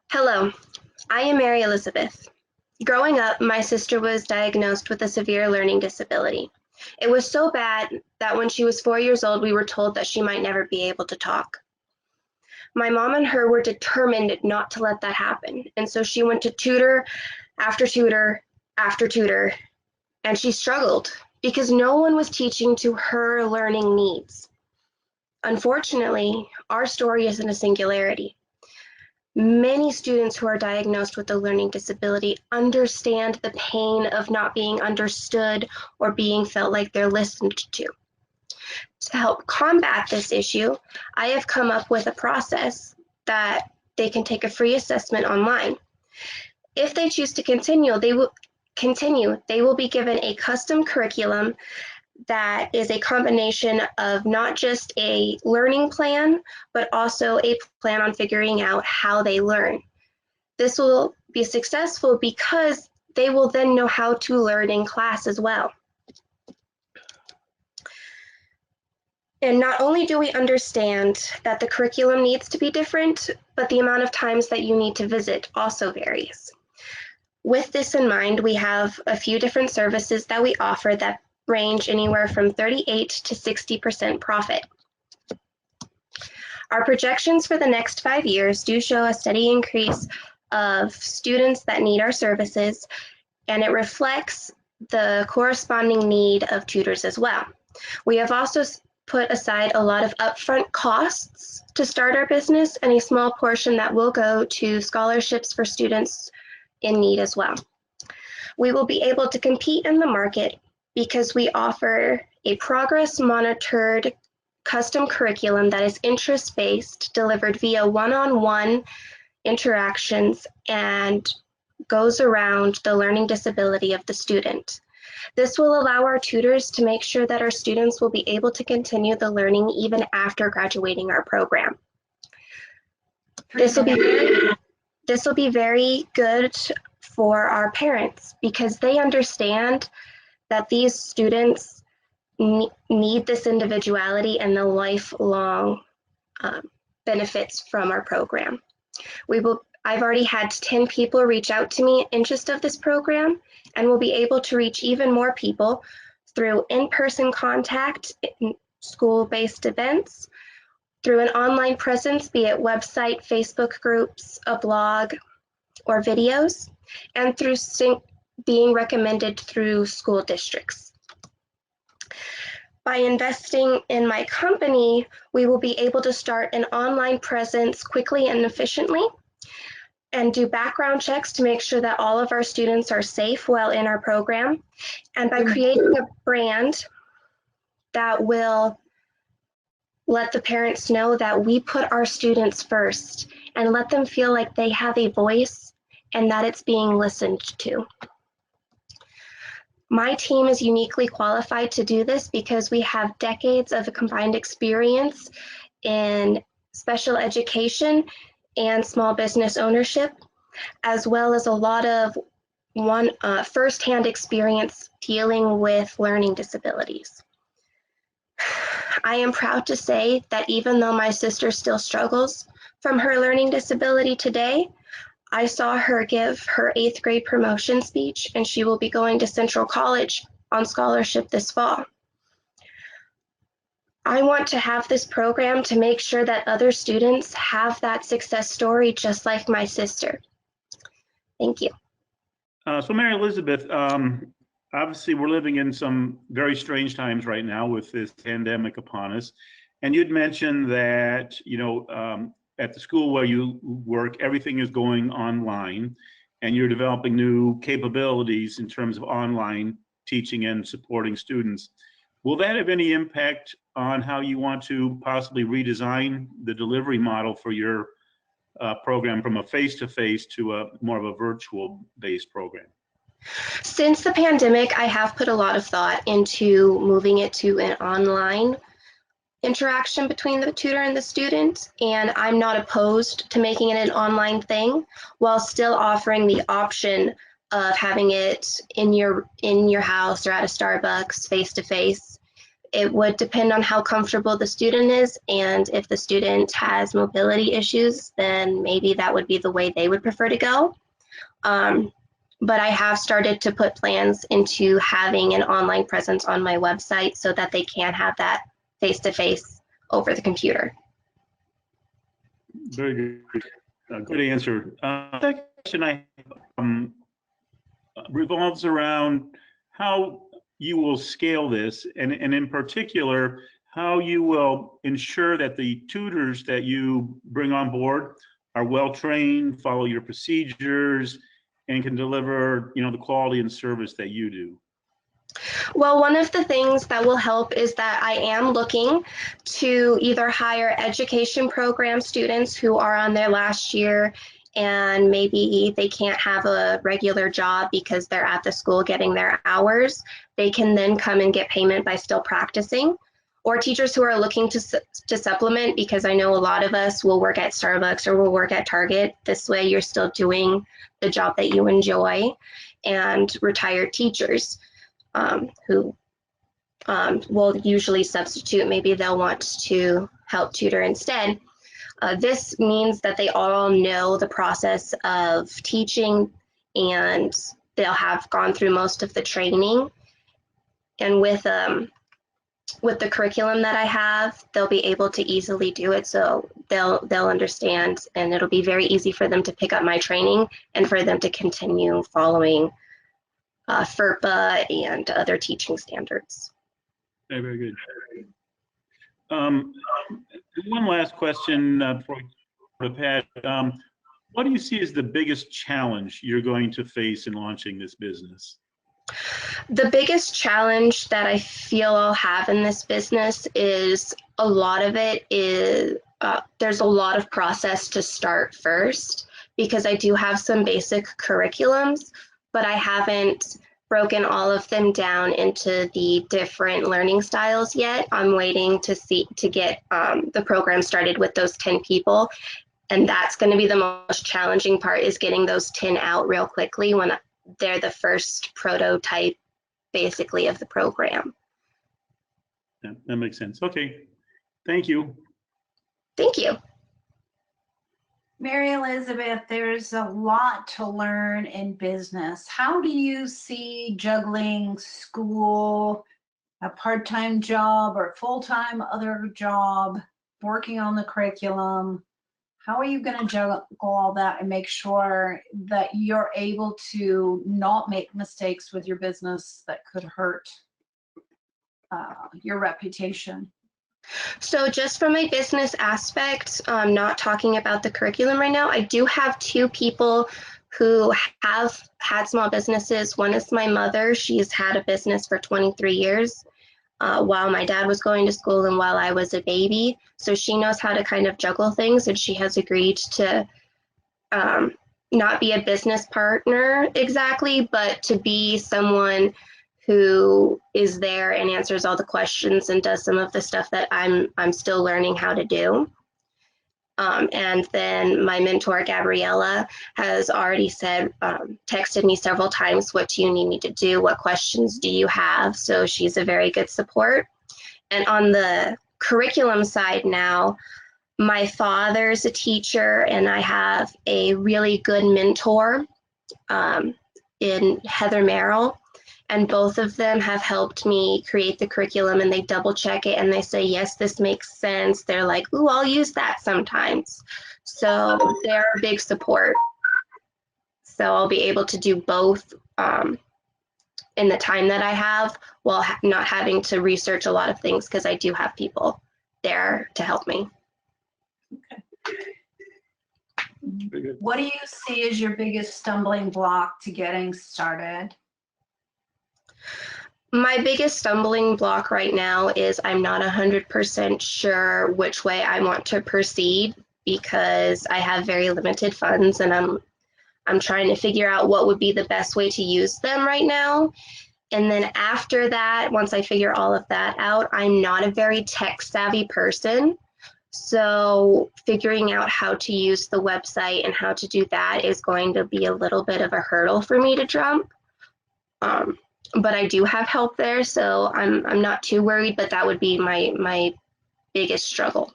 Hello, I am Mary Elizabeth. Growing up, my sister was diagnosed with a severe learning disability. It was so bad that when she was 4 years old, we were told that she might never be able to talk. My mom and her were determined not to let that happen, and so she went to tutor after tutor after tutor, and she struggled because no one was teaching to her learning needs. Unfortunately, our story isn't a singularity. Many students who are diagnosed with a learning disability understand the pain of not being understood or being felt like they're listened to. To help combat this issue, I have come up with a process that they can take a free assessment online. If they choose to continue, they will be given a custom curriculum that is a combination of not just a learning plan, but also a plan on figuring out how they learn. This will be successful because they will then know how to learn in class as well. And not only do we understand that the curriculum needs to be different, but the amount of times that you need to visit also varies. With this in mind, we have a few different services that we offer that range anywhere from 38 to 60% profit. Our projections for the next 5 years do show a steady increase of students that need our services, and it reflects the corresponding need of tutors as well. We have also put aside a lot of upfront costs to start our business and a small portion that will go to scholarships for students in need as well. We will be able to compete in the market because we offer a progress monitored custom curriculum that is interest-based, delivered via one-on-one interactions, and goes around the learning disability of the student. This will allow our tutors to make sure that our students will be able to continue the learning even after graduating our program. This will be very good for our parents because they understand that these students need this individuality and the lifelong benefits from our program. I've already had 10 people reach out to me in interest of this program, and we'll be able to reach even more people through in-person contact, in school-based events, through an online presence, be it website, Facebook groups, a blog, or videos, and through being recommended through school districts. By investing in my company, we will be able to start an online presence quickly and efficiently, and do background checks to make sure that all of our students are safe while in our program. And by creating a brand that will let the parents know that we put our students first and let them feel like they have a voice and that it's being listened to. My team is uniquely qualified to do this because we have decades of combined experience in special education and small business ownership, as well as a lot of firsthand experience dealing with learning disabilities. I am proud to say that even though my sister still struggles from her learning disability today, I saw her give her 8th grade promotion speech, and she will be going to Central College on scholarship this fall. I want to have this program to make sure that other students have that success story just like my sister. Thank you. So Mary Elizabeth, obviously we're living in some very strange times right now with this pandemic upon us. And you'd mentioned that, at the school where you work, everything is going online and you're developing new capabilities in terms of online teaching and supporting students. Will that have any impact on how you want to possibly redesign the delivery model for your program from a face-to-face to a more of a virtual-based program? Since the pandemic, I have put a lot of thought into moving it to an online interaction between the tutor and the student, and I'm not opposed to making it an online thing while still offering the option of having it in your house or at a Starbucks face-to-face. It would depend on how comfortable the student is, and if the student has mobility issues, then maybe that would be the way they would prefer to go. Um, but I have started to put plans into having an online presence on my website so that they can have that face-to-face over the computer. Very good. Good answer. Second question I have revolves around how you will scale this, and in particular, how you will ensure that the tutors that you bring on board are well trained, follow your procedures, and can deliver, the quality and service that you do. Well, one of the things that will help is that I am looking to either hire education program students who are on their last year and maybe they can't have a regular job because they're at the school getting their hours. They can then come and get payment by still practicing. Or teachers who are looking to supplement, because I know a lot of us will work at Starbucks or will work at Target. This way you're still doing the job that you enjoy. And retired teachers who will usually substitute. Maybe they'll want to help tutor instead. This means that they all know the process of teaching and they'll have gone through most of the training. And with the curriculum that I have, they'll be able to easily do it. So they'll understand, and it'll be very easy for them to pick up my training and for them to continue following FERPA and other teaching standards. Very, very good. One last question before we Pat. What do you see as the biggest challenge you're going to face in launching this business? The biggest challenge that I feel I'll have in this business is a lot of it is there's a lot of process to start first, because I do have some basic curriculums, but I haven't broken all of them down into the different learning styles yet. I'm waiting to get the program started with those 10 people. And that's going to be the most challenging part, is getting those 10 out real quickly when they're the first prototype basically of the program. Yeah, that makes sense. Okay. Thank you. Thank you. Mary Elizabeth, there's a lot to learn in business. How do you see juggling school, a part-time job or full-time other job, working on the curriculum? How are you going to juggle all that and make sure that you're able to not make mistakes with your business that could hurt your reputation? So just from a business aspect, not talking about the curriculum right now, I do have 2 people who have had small businesses. One is my mother. She's had a business for 23 years while my dad was going to school and while I was a baby. So she knows how to kind of juggle things, and she has agreed to not be a business partner exactly, but to be someone who is there and answers all the questions and does some of the stuff that I'm still learning how to do. And then my mentor, Gabriella, has already said, texted me several times, what do you need me to do? What questions do you have? So she's a very good support. And on the curriculum side now, my father's a teacher and I have a really good mentor in Heather Merrill. And both of them have helped me create the curriculum, and they double check it and they say, yes, this makes sense. They're like, ooh, I'll use that sometimes. So they're a big support. So I'll be able to do both in the time that I have, while not having to research a lot of things, because I do have people there to help me. Okay. What do you see as your biggest stumbling block to getting started? My biggest stumbling block right now is I'm not 100% sure which way I want to proceed, because I have very limited funds and I'm trying to figure out what would be the best way to use them right now. And then after that, once I figure all of that out, I'm not a very tech savvy person. So figuring out how to use the website and how to do that is going to be a little bit of a hurdle for me to jump. but I do have help there, so I'm not too worried. But that would be my biggest struggle.